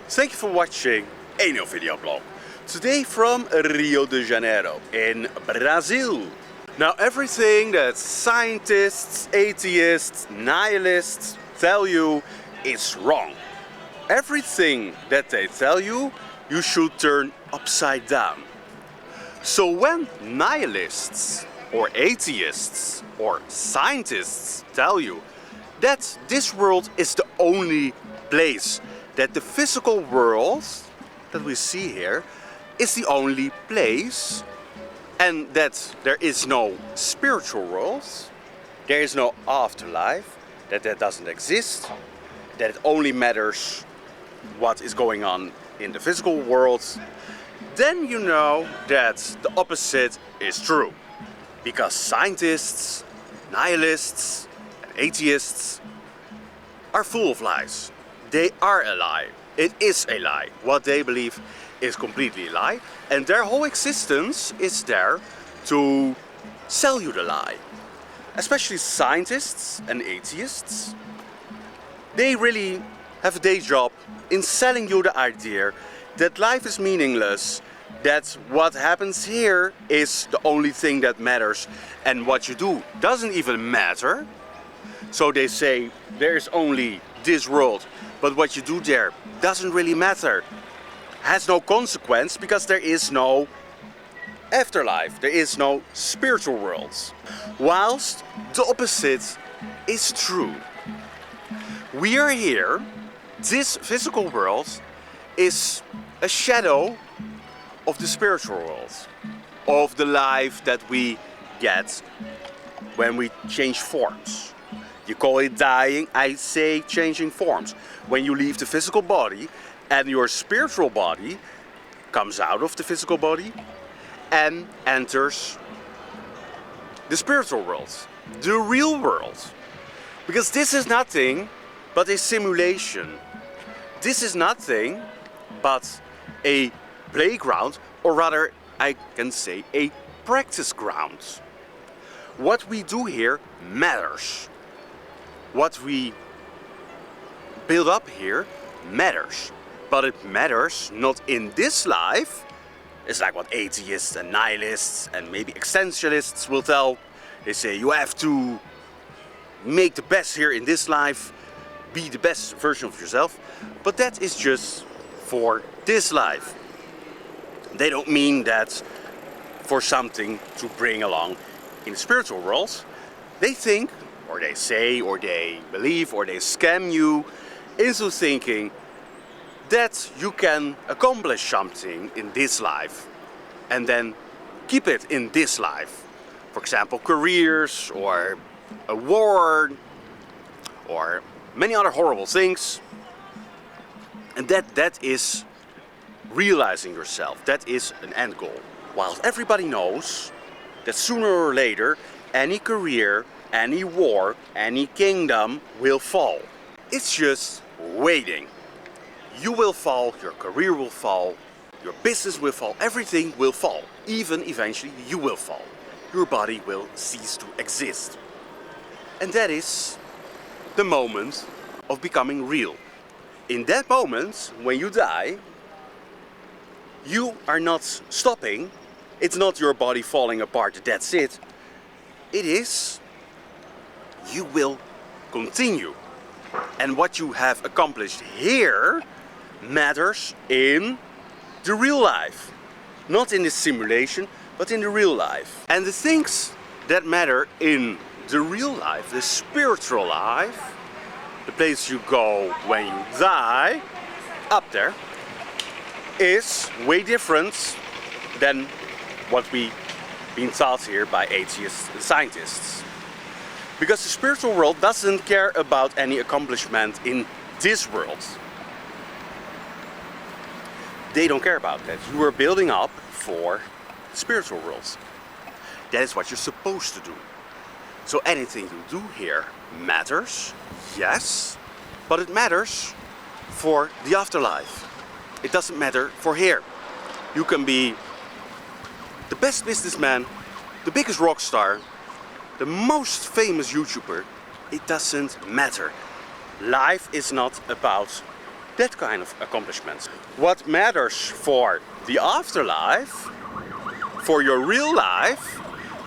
Thank you for watching a new video blog. Today from Rio de Janeiro in Brazil. Now everything that scientists, atheists, nihilists tell you is wrong. Everything that they tell you, you should turn upside down. So when nihilists or atheists or scientists tell you that this world is the only place, that the physical world that we see here is the only place, and that there is no spiritual world, there is no afterlife, that doesn't exist, that it only matters what is going on in the physical world, then you know that the opposite is true. Because scientists, nihilists, and atheists are full of lies. They are a lie. It is a lie. What they believe is completely a lie. And their whole existence is there to sell you the lie. Especially scientists and atheists. They really have a day job in selling you the idea that life is meaningless, that what happens here is the only thing that matters, and what you do doesn't even matter. So they say there is only this world, but what you do there doesn't really matter, has no consequence, because there is no afterlife, there is no spiritual world. Whilst the opposite is true. We are here, this physical world is a shadow of the spiritual world, of the life that we get when we change forms. You call it dying, I say changing forms. When you leave the physical body and your spiritual body comes out of the physical body and enters the spiritual world, the real world. Because this is nothing but a simulation. This is nothing but a playground, or rather I can say a practice ground. What we do here matters. What we build up here matters. But it matters not in this life. It's like what atheists and nihilists and maybe existentialists will tell. They say you have to make the best here in this life, be the best version of yourself. But that is just for this life. They don't mean that for something to bring along in the spiritual world. They think, or they say, or they believe, or they scam you into thinking that you can accomplish something in this life and then keep it in this life. For example, careers, or a war, or many other horrible things. And that is realizing yourself. That is an end goal. While everybody knows that sooner or later any career, any war, any kingdom will fall. It's just waiting. You will fall, your career will fall, your business will fall, everything will fall. Even eventually you will fall. Your body will cease to exist. And that is the moment of becoming real. In that moment, when you die, you are not stopping. It's not your body falling apart, that's it. It is, you will continue. And what you have accomplished here matters in the real life. Not in the simulation, but in the real life. And the things that matter in the real life, the spiritual life, the place you go when you die, up there, is way different than what we've been taught here by atheists and scientists. Because the spiritual world doesn't care about any accomplishment in this world. They don't care about that. You are building up for the spiritual world. That is what you're supposed to do. So anything you do here matters, yes, but it matters for the afterlife. It doesn't matter for here. You can be the best businessman, the biggest rock star, the most famous YouTuber. It doesn't matter. Life is not about That kind of accomplishments. What matters for the afterlife, for your real life,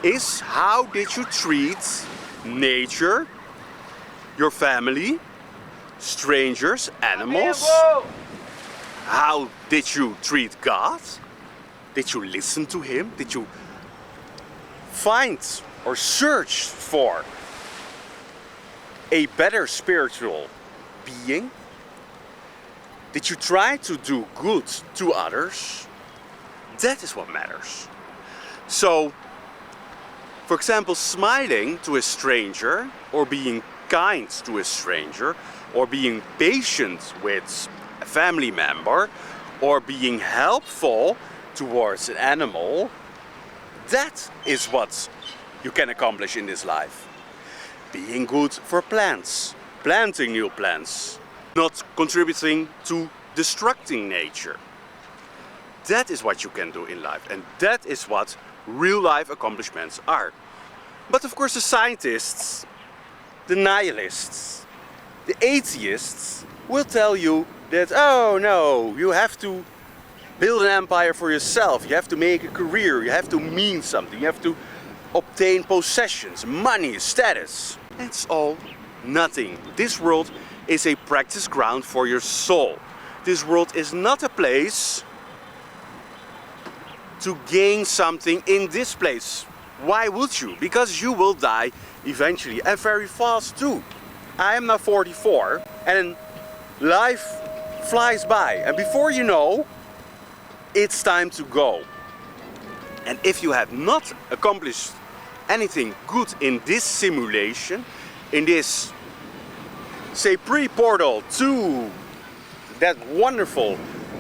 is how did you treat nature, your family, strangers, animals? How did you treat God? Did you listen to Him? Did you find or search for a better spiritual being? Did you try to do good to others? That is what matters. So, for example, smiling to a stranger, or being kind to a stranger, or being patient with a family member, or being helpful towards an animal, that is what you can accomplish in this life. Being good for plants, planting new plants, not contributing to destructing nature. That is what you can do in life, and that is what real life accomplishments are. But of course the scientists, the nihilists, the atheists will tell you that, oh no, you have to build an empire for yourself, you have to make a career, you have to mean something, you have to obtain possessions, money, status. It's all nothing. This world is a practice ground for your soul. This world is not a place to gain something in this place. Why would you? Because you will die eventually, and very fast too. I am now 44 and life flies by, and before you know, it's time to go. And if you have not accomplished anything good in this simulation, in this, say, pre-portal to that wonderful,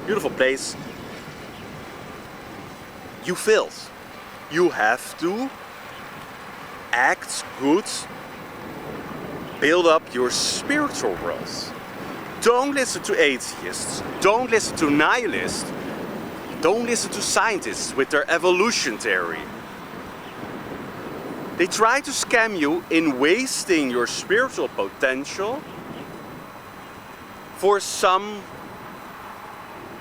beautiful place, you failed. You have to act good, build up your spiritual world. Don't listen to atheists, don't listen to nihilists, don't listen to scientists with their evolution theory. They try to scam you in wasting your spiritual potential for some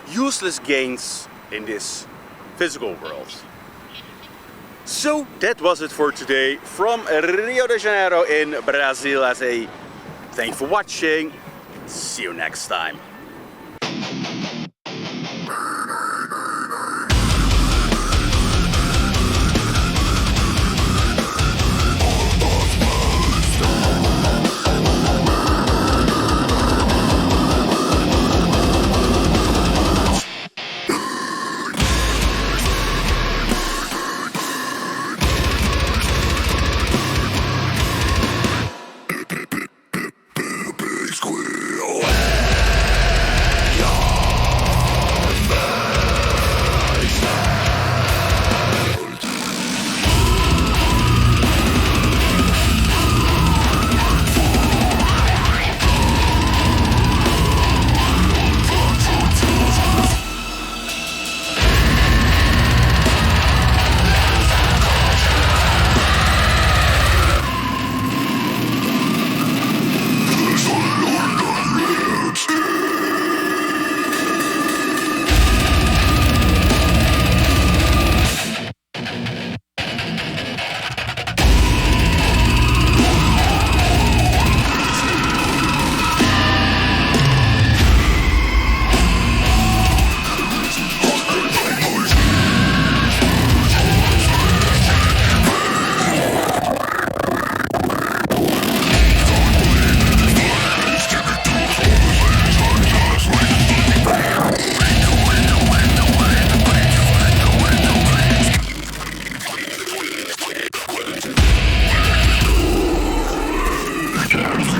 useless gains in this physical world. So that was it for today from Rio de Janeiro in Brazil. I say thanks for watching. See you next time. Yes.